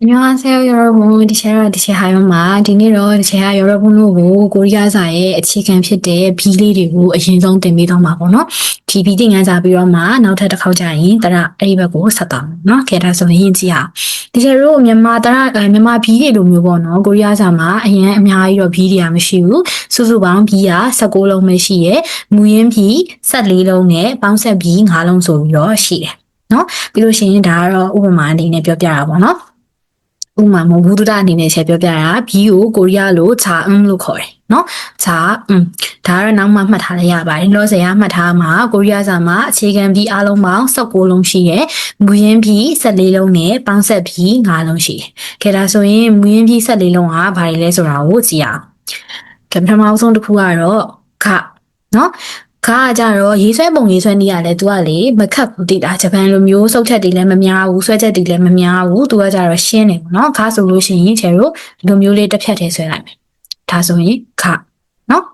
안녕하세요, 여러분. 디제하요마. 디니로 디제하 여러분하고 고리아사의 치킨 필때 비리리고 신성 때미도 마고노. 비비딩한 자비로마 나우테다 가오자인 따라 에이베고 사다. 너 게라서 힌지야. 디제로မြန်မာ비리로 묘보노. 고리아사마 아예 아미아이로 비리야မရှိဘူး. 수수방 비야 19လုံးပဲရှိရဲ့. မူရင်း 14လုံးနဲ့ ပေါင်းဆက် 5လုံးဆိုပြီးတော့ရှိတယ်. နော်ပြီးလို့ရှိရင်ဒါကတော့ဥပမာအနေနဲ့ပြောပြတာပေါ့နော်ဥပမာမဘူးတူတာအနေနဲ့ချက်ပြောပြတာ B ကိုကိုရီးယားလိုဂျာလို့ခေါ်တယ်နော်ဂျာဒါကတော့နောက်မှမှတ်ထားလိုက်ရပါတယ်လောဆယ်ကမှတ်ထားမှာကိုရီးယားစာမှာအခြေခံ B အားလုံးပေါင်း19လုံးရှိတယ်မူရင်း B 14လုံးနဲ့ပေါင်းဆက် B 5လုံးရှိတယ်ခဲဒါဆိုရင်မူရင်း B 14လုံးကဘာတွေလဲဆိုတာကိုကြည့်အောင်ကပထမဆုံးတစ်ခုကတော့ခနော်ခါကြတော့ရေးဆွဲပုံရေးဆွဲနည်းရတယ်သူကလေမခတ်ဘူးတိတာဂျပန်လိုမျိုးစုပ်ချက်တွေလည်းမများဘူးဆွဲချက်တွေလည်းမများဘူးသူကကြတော့ရှင်းတယ်ပေါ့နော်ခါဆိုလို့ရှိရင်ချေတို့ဒီလိုမျိုးလေးတစ်ဖြတ်ထဲဆွဲလိုက်မယ်ဒါဆိုရင်ခနော်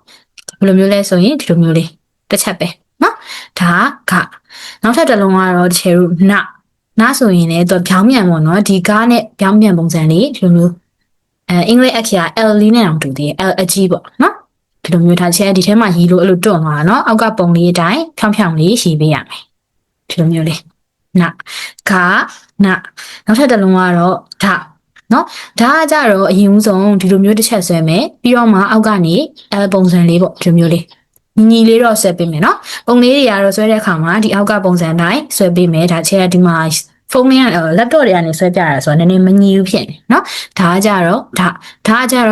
ဘယ်လိုမျိုးလဲဆိုရင်ဒီလိုမျိုးလေးတစ်ချက်ပဲနော်ဒါခနောက်ထပ်တစ်လုံးကတော့ချေတို့နဆိုရင်လည်းသူပြောင်းပြန်ပေါ့နော်ဒီကားနဲ့ပြောင်းပြန်ပုံစံလေးဒီလိုမျိုးအင်္ဂလိပ်အခရာ L လေးနဲ့အောင်တူသေးတယ် L အကြီးပေါ့နော်ဒီလိုမျိုးထားချက်ဒီထဲမှာရီလို့အဲ့လိုတွန့်သွားတာเนาะအောက်ကပုံလေးအတိုင်းဖြောင်းဖြောင်းလေးရီပေးရမယ်ဒီလိုမျိုးလေးနနောက်ထပ်တစ်လုံးကတော့ဓเนาะဓကကြတော့အရင်ဦးဆုံးဒီလိုမျိုးတစ်ချက်ဆွဲမယ်ပြီးတော့မှအောက်ကနေ L ပုံစံလေးပေါ့ဒီလိုမျိုးလေးညီလေးတော့ဆွဲပေးမယ်เนาะပုံလေးတွေကတော့ဆွဲတဲ့အခါမှာဒီအောက်ကပုံစံတိုင်းဆွဲပေးမယ်ဒါချက်ကဒီမှာဖုန်းနဲ့laptop တွေကနေဆွဲပြတာဆိုတော့နည်းနည်းမညီဘူးဖြစ်နေเนาะဒါကြတော့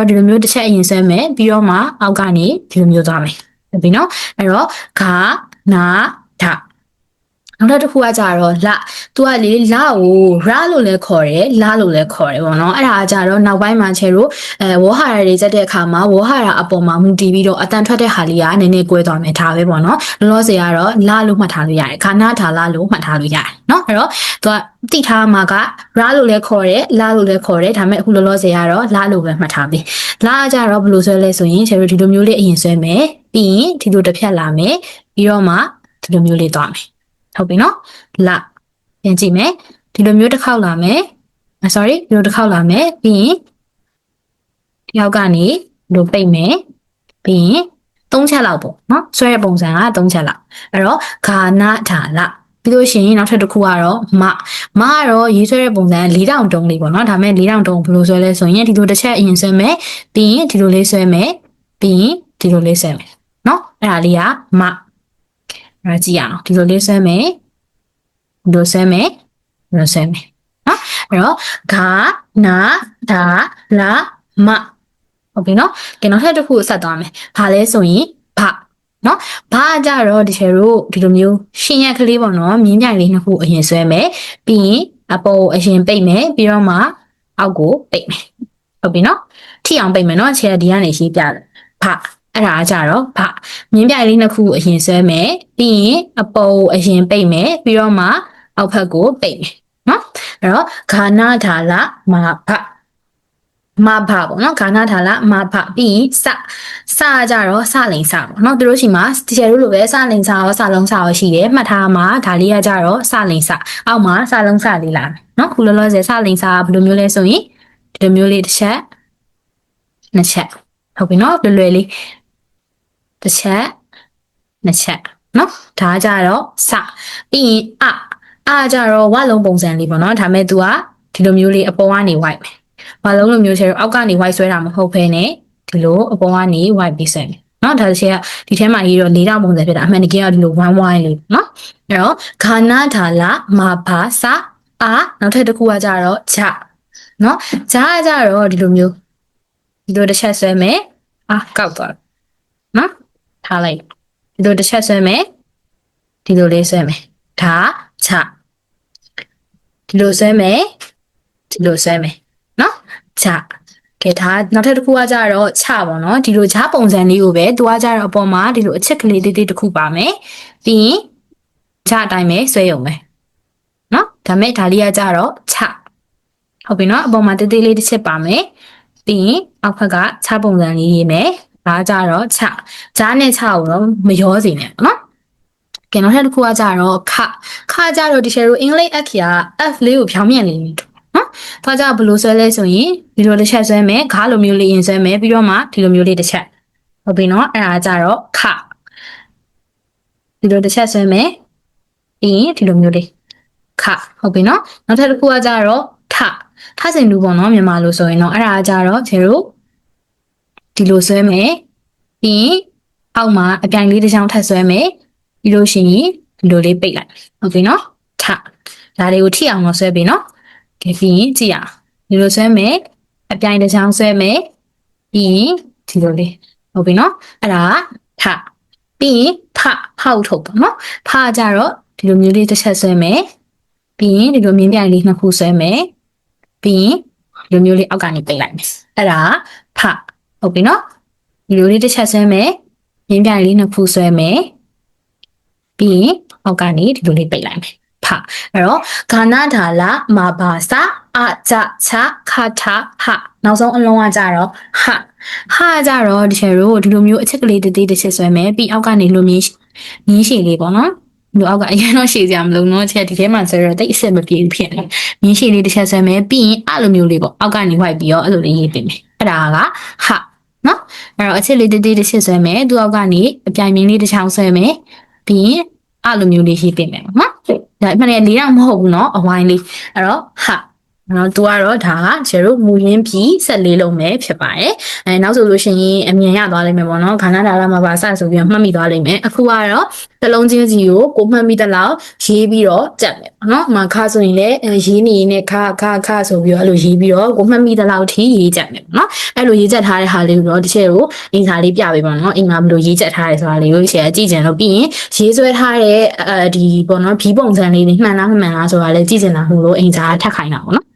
ဒီလိုမျိုးတစ်ချက်အရင်ဆွဲမယ်ပြီးတော့မှအောက်ကနေဒီလိုမျိုးသွားမယ်ဟုတ်ပြီเนาะအဲ့တော့ခါနာဓနောက်တစ်ခုကကြတော့လသူကလေလကိုရလို့လည်းခေါ်တယ်လလို့လည်းခေါ်တယ်ပေါ့နော်အဲ့ဒါကကြတော့နောက်ပိုင်းမှာချေတို့ဝေါ်ဟာရတွေစက်တဲ့အခါမှာဝေါ်ဟာရအပေါ်မှာမူတည်ပြီးတော့အတန်ထွက်တဲ့ဟာလေးကနည်းနည်းကွဲသွားမယ်ဒါပဲပေါ့နော်လောလောဆယ်ကတော့လလို့မှတ်ထားလို့ရတယ်ခါနာထာလလို့မှတ်ထားလို့ရတယ်နော်အဲ့တော့သူကတိထားမှာကရလို့လည်းခေါ်တယ်လလို့လည်းခေါ်တယ်ဒါပေမဲ့အခုလောလောဆယ်ကတော့လလို့ပဲမှတ်ထားပြီလကကြတော့ဘယ်လိုဆွဲလဲဆိုရင်ချေတို့ဒီလိုမျိုးလေးအရင်ဆွဲမယ်ပြီးရင်ဒီလိုတစ်ဖြတ်လာမယ်ပြီးတော့မှဒီလိုမျိုးလေးသွားမယ်ဟုတ်ပြီနော်လပြန်ကြည့်မယ်ဒီလိုမျိုးတစ်ခေါက်လာမယ်sorry ဒီလိုတစ်ခေါက်လာမယ်ပြီးရင်ဒီအောက်ကနေလိုပိတ်မယ်ပြီးရင်3ချက်လောက်ပေါ့နော်ဆွဲတဲ့ပုံစံက3ချက်လောက်အဲ့တော့ဂါနထာလပြီးလို့ရှိရင်နောက်ထပ်တစ်ခုကတော့မကတော့ရေးဆွဲတဲ့ပုံစံ4000တုံးလေးပေါ့နော်ဒါမဲ့4000တုံးဘယ်လိုဆွဲလဲဆိုရင်ဒီလိုတစ်ချက်အရင်ဆွဲမယ်ပြီးရင်ဒီလိုလေးဆွဲမယ်ပြီးရင်ဒီလိုလေးဆွဲမယ်နော်အဲ့ဒါလေးကမအဲ့ဒါကြည့်အောင်ဒီလိုလေးဆွဲမယ်ဒီလိုဆွဲမယ်နော်အဲ့တော့ဂါနာဒါလမဟုတ်ပြီနော်ကဲနောက်ထပ်တစ်ခုဆက်သွားမယ်ဘာလဲဆိုရင်ဘနော်ဘာကြတော့ဒီချေတို့ဒီလိုမျိုးရှင်ရက်ကလေးပေါ့နော်မြင်းပြိုင်လေးနှစ်ခုအရင်ဆွဲမယ်ပြီးရင်အပေါ်အရင်ပိတ်မယ်ပြီးတော့မှအောက်ကိုပိတ်မယ်ဟုတ်ပြီနော်ထိအောင်ပိတ်မယ်နော်ချေဒီကနေရှိပြတယ်ဘအဲ့ဒါကြတော့မြင်းပြိုင်လေးနှစ်ခုအရင်ဆွဲမယ်ပြီးရင်အပေါ်အရင်ပိတ်မယ်ပြီးတော့မှအောက်ဘက်ကိုပိတ်မယ်နော်အဲ့တော့ဂါနာထာလမဘပေါ့နော်ဂါနာထာလမဘပြီးရင်စကြတော့စလိန်စပေါ့နော်သူတို့ရှိမှာတီချာတို့လိုပဲစလိန်စရောစလုံးစရောရှိတယ်မှတ်ထားမှာဒါလေးကကြတော့စလိန်စအောက်မှာစလုံးစလေးလာမယ်နော်ခုလောလောဆယ်စလိန်စဘယ်လိုမျိုးလဲဆိုရင်ဒီလိုမျိုးလေးတစ်ချက်နှစ်ချက်ဟုတ်ပြီနော်လွယ်လေးတစ်ချက်နှစ်ချက်နော်ဒါကြတော့စပြီးရင်ကြတော့ဝလုံးပုံစံလေးပေါ့နော်ဒါမဲ့ तू ကဒီလိုမျိုးလေးအပေါ်ကနေ white မယ်ဝလုံးလိုမျိုးချေအောက်ကနေ white ဆွဲတာမဟုတ်ဘဲနဲ့ဒီလိုအပေါ်ကနေ white ပြီးဆွဲမယ်နော်ဒါချေကဒီထဲမှာရေးတော့၄တောင်ပုံစံဖြစ်တာအမှန်တကယ်ကဒီလို one white လေးနော်အဲ့တော့ဂါနာဒါလမဘာစနောက်ထပ်တစ်ခုကကြတော့ဂျနော်ဂျကြတော့ဒီလိုမျိုးဒီလိုတစ်ချက်ဆွဲမယ်ကောက်သွားနော်ထားလိုက်ဒီလိုတစ်ချက်ဆွဲမယ်ဒီလိုလေးဆွဲမယ်ဒါချဒီလိုဆွဲမယ်နော်ချကဲဒါနောက်ထပ်တစ်ခုကကြတော့ချပေါ့နော်ဒီလိုဂျားပုံစံလေးကိုပဲသူကကြတော့အပေါ်မှာဒီလိုအချက်ကလေးသေးသေးတစ်ခုပါမယ်ပြီးရင်ဂျားအတိုင်းပဲဆွဲရုံပဲနော်ဒါမဲ့ဒါလေးကကြတော့ချဟုတ်ပြီနော်အပေါ်မှာသေးသေးလေးတစ်ချက်ပါမယ်ပြီးရင်အောက်ဘက်ကချပုံစံလေးရေးမယ်ဒါကြတော့ချဂျားနဲ့ချကိုတော့မရောစေနဲ့နော်ကဲနောက်ထပ်တစ်ခုကကြတော့ခကြတော့ဒီချေတို့အင်္ဂလိပ်အခရာ F လေးကိုဖြောင်းမြန်လေးနော် သွားကြဘယ်လိုဆွဲလဲဆိုရင်ဒီလိုတစ်ချက်ဆွဲမယ်ခါလိုမျိုးလေးရင်ဆွဲမယ်ပြီးတော့မှဒီလိုမျိုးလေးတစ်ချက်ဟုတ်ပြီနော်အဲ့ဒါကြတော့ခဒီလိုတစ်ချက်ဆွဲမယ်ပြီးရင်ဒီလိုမျိုးလေးခဟုတ်ပြီနော်နောက်ထပ်တစ်ခုကကြတော့ထစင်လူပေါ့နော်မြန်မာလိုဆိုရင်တော့အဲ့ဒါကြတော့ကျတို့ဒီလိုဆွဲမယ်ပြီးရင်အောက်မှာအပြိုင်လေးတစ်ချောင်းထပ်ဆွဲမယ်ပြီးလို့ရှိရင်ဒီလိုလေးပိတ်လိုက်ဟုတ်ပြီနော်ဒါတွေကိုထိအောင်တော့ဆွဲပြီနော်ကဲပြီးရင်ကြည့်အောင်ဒီလိုဆွဲမယ်အပြိုင်တစ်ချောင်းဆွဲမယ်ပြီးရင်ဒီလိုလေးဟုတ်ပြီနော်အဲ့ဒါထပြီးရင်ဖုတ်ထုတ်ပေါ့နော်ဖကြတော့ဒီလိုမျိုးလေးတစ်ချက်ဆွဲမယ်ပြီးရင်ဒီလိုမြင်းပြိုင်လေးနှစ်ခုဆွဲမယ်ပြီးရင်ဒီလိုမျိုးလေးအောက်ကနေပိတ်လိုက်မယ်အဲ့ဒါဖဟုတ်ပြီနော်ဒီလိုလေးတစ်ချက်ဆွဲမယ်မြင်းပြိုင်လေးနှစ်ခုဆွဲမယ်ပြီးရင်အောက်ကနေဒီလိုလေးပိတ်လိုက်မယ်အဲ့တော့ဂါနာဒါလာမာဘာစာအကြချခထဟနောက်ဆုံးအလုံးကကြတော့ဟကြတော့ဒီချေတို့ဒီလိုမျိုးအချက်ကလေးတစ်ချက်ဆွဲမယ်ပြီးအောက်ကနေလိုမျိုးမြင်းရှည်လေးပေါ့နော်လူအောက်ကအရင်တော့ရှည်စရာမလိုတော့ချက်ဒီထဲမှာဆွဲတော့တိတ်အစ်မပြေဘူးဖြစ်နေမြင်းရှည်လေးတစ်ချက်ဆွဲမယ်ပြီးရင်အဲ့လိုမျိုးလေးပေါ့အောက်ကနေဝိုက်ပြီးတော့အဲ့လိုလေးရေးပေးမယ်အဲ့ဒါကနော်အဲ့တော့အချက်လေးတစ်ချက်ဆွဲမယ်သူအောက်ကနေအပြိုင်မြင်းလေးတစ်ချောင်းဆွဲမယ်ပြီးရင်အဲ့လိုမျိုးလေးရေးပေးမယ်နော်ဒါမှလည်းလေးတော့မဟုတ်ဘူးเนาะအဝိုင်းလေးအဲ့တော့နော်သူကတော့ဒါကကျတို့မူရင်းပြီး14လုံးပဲဖြစ်ပါတယ်နောက်ဆိုလို့ရှိရင်အမြင်ရသွားလိမ့်မယ်ပေါ့နော်ခန္ဓာဒါလာမှာပါစဆိုပြီးတော့မှတ်မိသွားလိမ့်မယ်အခုကတော့တလုံးချင်းစီကိုမှတ်မိတဲ့လောက်ရေးပြီးတော့ကြက်မယ်ပေါ့နော်မှာခါဆိုရင်လည်းရေးနေနေခဆိုပြီးတော့အဲ့လိုရေးပြီးတော့ကိုမှတ်မိတဲ့လောက်ထိရေးကြက်မယ်ပေါ့နော်အဲ့လိုရေးကြက်ထားတဲ့ဟာလေးကိုတော့တစ်ချက်ကိုအင်္ဂါလေးပြပေးပါနော်အင်္ဂါဘယ်လိုရေးကြက်ထားရဲဆိုတာလေးကိုရှယ်ကြည့်ကြတယ်လို့ပြီးရင်ရေးဆွဲထားတဲ့ဒီပေါ့နော်ဘီးပုံစံလေးတွေမှန်လားမမှန်လားဆိုတာလည်းကြည့်ကြတာမို့လို့အင်္ဂါထပ်ခိုင်းတာပေါ့နော်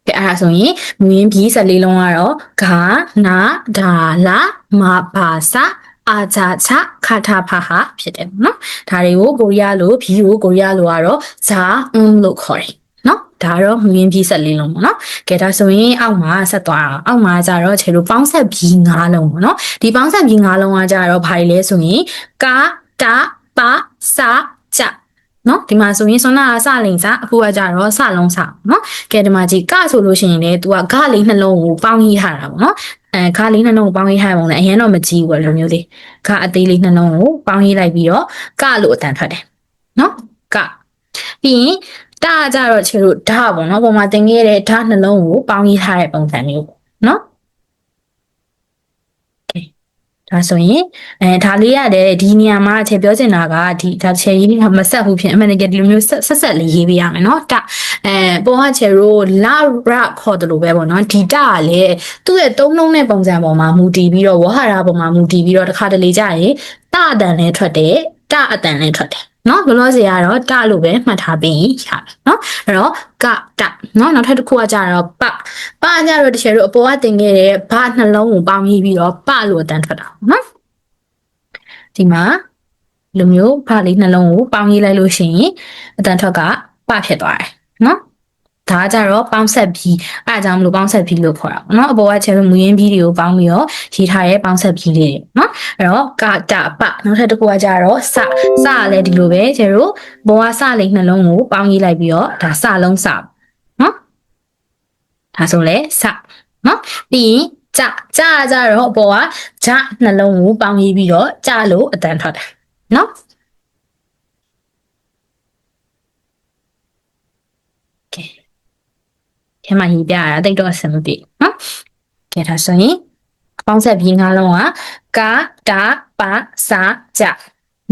ကဲအဲ့ဒါဆိုရင်မူရင်းပြီး14လုံးကတော့ဂါနာဒါလာမာဘာစာအာဇာချခါထာဖဟာဖြစ်တယ်နော်ဒါတွေကိုကိုရီးယားလိုဘီကိုကိုရီးယားလိုကတော့ဇာလို့ခေါ်တယ်နော်ဒါတော့မူရင်းပြီး14လုံးပေါ့နော်ကဲဒါဆိုရင်အောက်မှာဆက်သွားအောင်အောက်မှာကျတော့ခြေလိုပေါင်းဆက်ပြီး9လုံးပေါ့နော်ဒီပေါင်းဆက်ပြီး9လုံးကကျတော့ဘာတွေလဲဆိုရင်ကာတာပါစာကြနော်ဒီမှာဆိုရင်ဆွမ်းနာစလိန်စာအခုကကြတော့စလုံးစာနော်ကဲဒီမှာကြည့်ကဆိုလို့ရှိရင်လေ तू ကဂလေးနှလုံးကိုပေါင်းရေးထားတာပေါ့နော်ဂလေးနှလုံးကိုပေါင်းရေးထားပုံနဲ့အရင်တော့မကြည့်ဘူးလိုမျိုးလေးဂအသေးလေးနှလုံးကိုပေါင်းရေးလိုက်ပြီးတော့ကလို့အတန်ထွက်တယ်နော်ကပြီးရင်တာကြတော့ချေလို့ဓာပေါ့နော်ပုံမှာသင်ခဲ့တဲ့ဓာနှလုံးကိုပေါင်းရေးထားတဲ့ပုံစံမျိုးနော်ဒါဆိုရင်ဒါလေးရတယ်ဒီနေရာမှာအခြေပြောချင်တာကဒီဒါချယ်ကြီးကမဆက်ဘူးဖြစ်အမှန်တကယ်ဒီလိုမျိုးဆက်လေးရေးပေးရမယ်เนาะတပေါ်ကချယ်ရိုလာရခေါ်တယ်လို့ပဲပေါ့เนาะဒီတကလည်းသူ့ရဲ့သုံးလုံးတဲ့ပုံစံပေါ်မှာမူတည်ပြီးတော့ဝဟာရပေါ်မှာမူတည်ပြီးတော့တစ်ခါတလေကြရင်တအတန်လည်းထွက်တယ်တအတန်လည်းထွက်တယ်နော်ဘလို့ဆိုရတော့တလို့ပဲမှတ်ထားပြီးရတယ်နော်အဲ့တော့ကတနော်နောက်ထပ်တစ်ခုကကြတော့ပကြတော့တကယ်လို့အပေါ်ကတင်ခဲ့တဲ့ဘာနှလုံးကိုပေါင်းပြီးတော့ပလို့အတန်ထွက်တာနော်ဒီမှာလူမျိုးဘာလေးနှလုံးကိုပေါင်းရေးလိုက်လို့ရှိရင်အတန်ထွက်ကပဖြစ်သွားတယ်နော်ဒါကြတော့ပေါင်းဆက်ပြီးအားကြောင့်မလို့ပေါင်းဆက်ပြီးလို့ခေါ်တာပေါ့နော်အပေါ်ကချဲမူရင်းပြီးတွေကိုပေါင်းပြီးတော့ရေးထားရဲပေါင်းဆက်ပြီးလေးတွေနော်အဲ့တော့ကတပနောက်ထပ်တစ်ခုကကြတော့စကလည်းဒီလိုပဲကျတို့ဘောကစလေးနှလုံးကိုပေါင်းရေးလိုက်ပြီးတော့ဒါစလုံးစနော်ဒါဆိုလဲစနော်ပြီးရင်ကြကြတော့ဘောကဂျနှလုံးကိုပေါင်းရေးပြီးတော့ကြလို့အတန်ထွက်တယ်နော်ထဲမှာရေးပြရတာတိတ်တော့အဆင်မပြေနော်ကဲဒါဆိုရင်ပေါင်းဆက်ပြီး9လုံးကကာတာပါစာကြ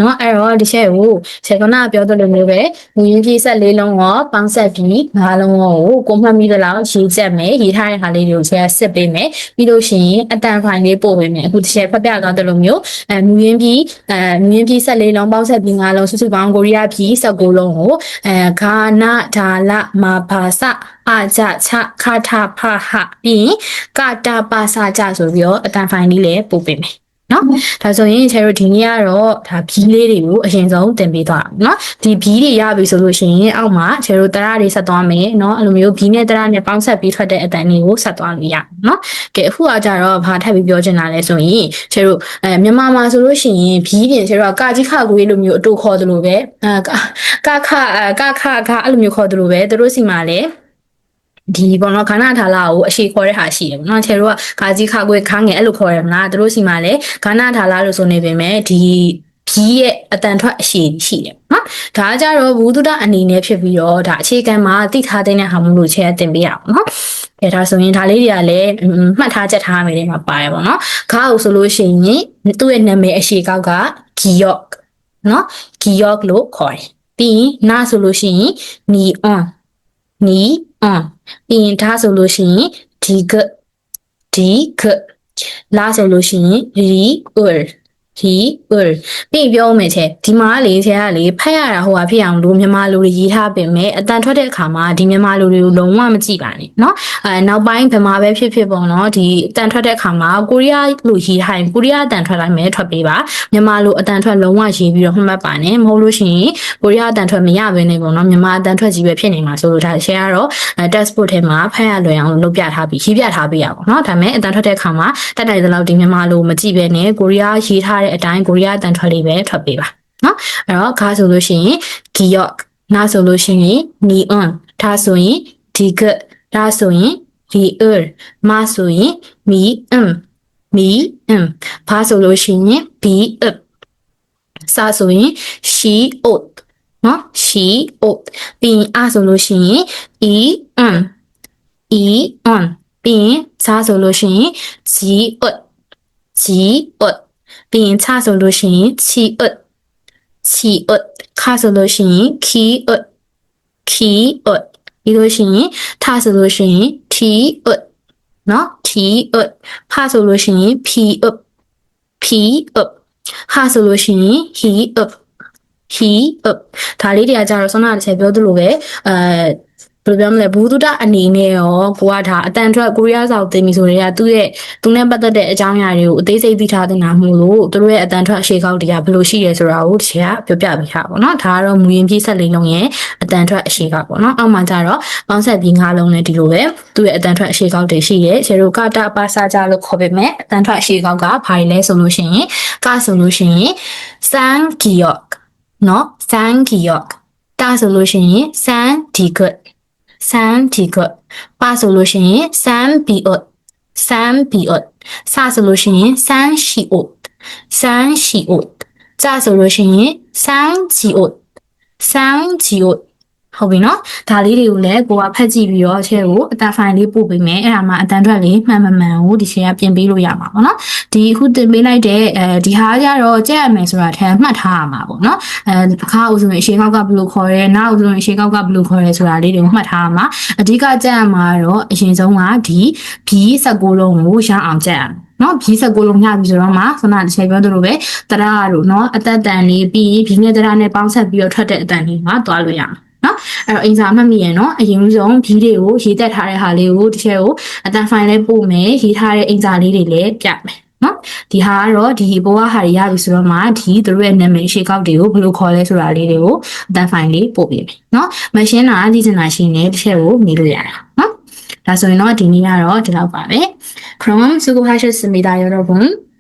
နော်အဲ့တော့ဒီချက်ကိုခြေကနာပြောသလိုမျိုးပဲမူရင်းပြည့်ဆက်4လုံးရောပေါင်းဆက်ပြီး9လုံးကိုကိုမှတ်မိသလောက်ရေးချက်မယ်ရေးထားတဲ့ဟာလေးတွေကိုချက်စစ်ပေးမယ်ပြီးလို့ရှိရင်အတန်ဖိုင်လေးပို့ပေးမယ်အခုတစ်ချက်ဖတ်ပြသွားသလိုမျိုးမူရင်းပြည့်ဆက်4လုံးပေါင်းဆက်ပြီး9လုံးစုစုပေါင်းကိုရီးယားပြည့်19လုံးကိုဂါနာဒါလာမာဘာစာအာကြချခါထာဖဟာပြီးကာတာပါစာကြဆိုပြီးတော့အတန်ဖိုင်လေးလည်းပို့ပေးမယ်နော်ဒါဆိုရင်ကျတို့ဒီနေ့ကတော့ဒါဘီးလေးတွေကိုအရင်ဆုံးတင်ပေးသွားတာနော်ဒီဘီးတွေရပြီဆိုလို့ရှိရင်အောက်မှာကျတို့တရတွေဆက်သွားမယ်နော်အဲ့လိုမျိုးဘီးနဲ့တရနဲ့ပေါင်းဆက်ပြီးထွက်တဲ့အတန်တွေကိုဆက်သွားလို့ရနော်ကဲအခုကကြတော့ဘာထပ်ပြီးပြောချင်တာလဲဆိုရင်ကျတို့မြန်မာမှာဆိုလို့ရှိရင်ဘီးပြင်ကျတို့ကာကြီးခကွေးလိုမျိုးအတူခေါ်တယ်လို့ပဲကခအဲ့လိုမျိုးခေါ်တယ်လို့ပဲတို့စီမှာလည်း ဒီပေါ့နော်ခါနာထာလာကိုအရှိခေါ်တဲ့ဟာရှိတယ်ပေါ့နော်ချေတို့ကခါကြီးခါခွေခါငယ်အဲ့လိုခေါ်ရမလားတို့စီမှာလည်းခါနာထာလာလို့ဆိုနေပေမဲ့ဒီဘီရဲ့အတန်ထွက်အရှိရှိတယ်နော်ဒါကြတော့ဘူးတုဒ္ဒအနေနဲ့ဖြစ်ပြီးတော့ဒါအခြေခံမှာသိထားတဲ့ဟာမျိုးလို့ချဲတင်ပေးရအောင်နော်ကဲဒါဆိုရင်ဒါလေးတွေကလည်းမှတ်ထားချက်ထားမယ်တဲ့မှာပါတယ်ပေါ့နော်ခါအောင်ဆိုလို့ရှိရင်သူ့ရဲ့နာမည်အရှိကောက်ကဂီယော့နော်ဂီယော့လို့ခေါ်တယ်ပြီးရင်နာဆိုလို့ရှိရင်နီအွန်နီအွန်ပြီးရင်ဒါဆိုလို့ရှိရင်ဒီကလာဆိုလို့ရှိရင်ရီပြီးပြောမယ်ချေဒီမှာလေချေကလေဖတ်ရတာဟိုဟာဖြစ်အောင်လို့မြန်မာလူတွေရေးထားပေမဲ့အတန်ထွက်တဲ့အခါမှာဒီမြန်မာလူတွေကိုလုံးဝမကြည့်ပါနဲ့เนาะနောက်ပိုင်းဗမာပဲဖြစ်ပေါ့เนาะဒီအတန်ထွက်တဲ့အခါမှာကိုရီးယားလူရေးထားရင်ကိုရီးယားအတန်ထွက်လိုက်မယ်ထွက်ပေးပါမြန်မာလူအတန်ထွက်လုံးဝရေးပြီးတော့မှတ်ပါနဲ့မဟုတ်လို့ရှိရင်ကိုရီးယားအတန်ထွက်မရဘဲနေပေါ့เนาะမြန်မာအတန်ထွက်ကြီးပဲဖြစ်နေမှာဆိုလို့ဒါချေကတော့ textbook ထဲမှာဖတ်ရလွယ်အောင်လုပ်ပြထားပြီးရေးပြထားပေးရပါเนาะဒါပေမဲ့အတန်ထွက်တဲ့အခါမှာတက်တိုင်သလောက်ဒီမြန်မာလူမကြည့်ဘဲနဲ့ကိုရီးယားရေးထားတဲ့အတိုင်းကိုရီးယားတန်ထွက်လေးပဲထွက်ပေးပါနော်အဲ့တော့ခါဆိုလို့ရှိရင်ဂီယော့နာဆိုလို့ရှိရင်နီအွန်ဒါဆိုရင်ဒီကဒါဆိုရင်ဒီမဆိုရင်မီဘာဆိုလို့ရှိရင်ဘီစာဆိုရင်ရှီအိုနော်ရှီအိုပြီးရင်အဆိုလို့ရှိရင်အီအွန်ပြီးရင်စာဆိုလို့ရှိရင်ဂျီအိုပြီးရင်ချဆိုလို့ရှိရင်ချီအတ်ခါဆိုလို့ရှိရင်ခီအတ်ပြီးလို့ရှိရင်ထဆိုလို့ရှိရင်ထီအတ်နော်ထီအတ်ဖာဆိုလို့ရှိရင်ဖီအတ်ဟာဆိုလို့ရှိရင်ဟီအတ်ဒါလေးတွေကကြတော့ဆောနာတစ်ချက်ပြောသလိုပဲဘယ်လိုပြောမလဲဘူးတုဒအနေနဲ့ရောကိုကဒါအတန်ထွက်ကိုရီးယားစာကိုသင်ပြီဆိုတော့သူနဲ့ပတ်သက်တဲ့အကြောင်းအရာတွေကိုအသေးစိတ်သိထားတင်တာမို့လို့သူတို့ရဲ့အတန်ထွက်အရှိကောက်တွေကဘယ်လိုရှိရဲဆိုတာကိုတစ်ချက်ကပြောပြပေးထားပါတော့ဒါကတော့မူရင်းပြည့်ဆက်လေးလုံးရဲ့အတန်ထွက်အရှိကောက်ပေါ့နော်အောက်မှာကျတော့ပေါင်းဆက်ပြီး၅လုံးနဲ့ဒီလိုပဲသူ့ရဲ့အတန်ထွက်အရှိကောက်တွေရှိရဲခြေတို့ကတာပါစာကြလို့ခေါ်ပေမဲ့အတန်ထွက်အရှိကောက်ကဘာတွေလဲဆိုလို့ရှိရင်ကဆိုလို့ရှိရင်စန်ဂီယော့နော်စန်ဂီယော့တာဆိုလို့ရှိရင်စန်ဒီကပါဆိုလို့ရှိရင်စန်ဘီအတ်စဆိုလို့ရှိရင်စန်ရှီအတ်ကြဆိုလို့ရှိရင်စန်ဂျီအတ်ဟုတ်ပြီနော်ဒါလေးတွေကိုလည်းကိုကဖတ်ကြည့်ပြီးတော့အခြေကိုအတန်ဖိုင်လေးပို့ပေးမယ်အဲ့ဒါမှအတန်ထွက်လေးမှန်ကိုဒီချိန်ကပြင်ပေးလို့ရမှာပေါ့နော်ဒီအခုတင်ပေးလိုက်တဲ့ဒီဟာကြတော့ကြက်ရမယ်ဆိုတာထဲမှတ်ထားရမှာပေါ့နော်အခါအုပ်ဆိုရင်အရှိကောက်ကဘယ်လိုခေါ်ရဲနောက်အုပ်ဆိုရင်အရှိကောက်ကဘယ်လိုခေါ်ရဲဆိုတာလေးတွေကိုမှတ်ထားရမှာအဓိကကြက်ရမှာတော့အရင်ဆုံးကဒီဘီ16လုံးကိုရအောင်ကြက်ရမယ်နော်ဘီ16လုံးညပြီဆိုတော့မှဆန္ဒတစ်ချိန်ပြောသလိုပဲတရတို့နော်အသက်တန်လေးပြီးဘီနဲ့တရနဲ့ပေါင်းဆက်ပြီးတော့ထွက်တဲ့အတန်လေးမှာသွားလို့ရမယ်နော်အဲ့တော့အင်စာမှတ်မိရနော်အရင်ဆုံးဘီတွေကိုရေးတက်ထားတဲ့ဟာလေးကိုတစ်ချက်ကိုအတန်ဖိုင်လေးပို့မယ်ရေးထားတဲ့အင်စာလေးတွေလည်းပြမယ်နော်ဒီဟာကတော့ဒီဘောကဟာတွေရပြီဆိုတော့မှဒီသူတို့ရဲ့နာမည်ရှေ့ကောက်တွေကိုဘယ်လိုခေါ်လဲဆိုတာလေးတွေကိုအတန်ဖိုင်လေးပို့ပေးမယ်နော်မရှင်းတာသိချင်တာရှိနေတစ်ချက်ကိုမေးလို့ရတယ်နော်ဒါဆိုရင်တော့ဒီနေ့ကတော့ဒီလောက်ပါပဲ그럼 수고하셨습니다 여러분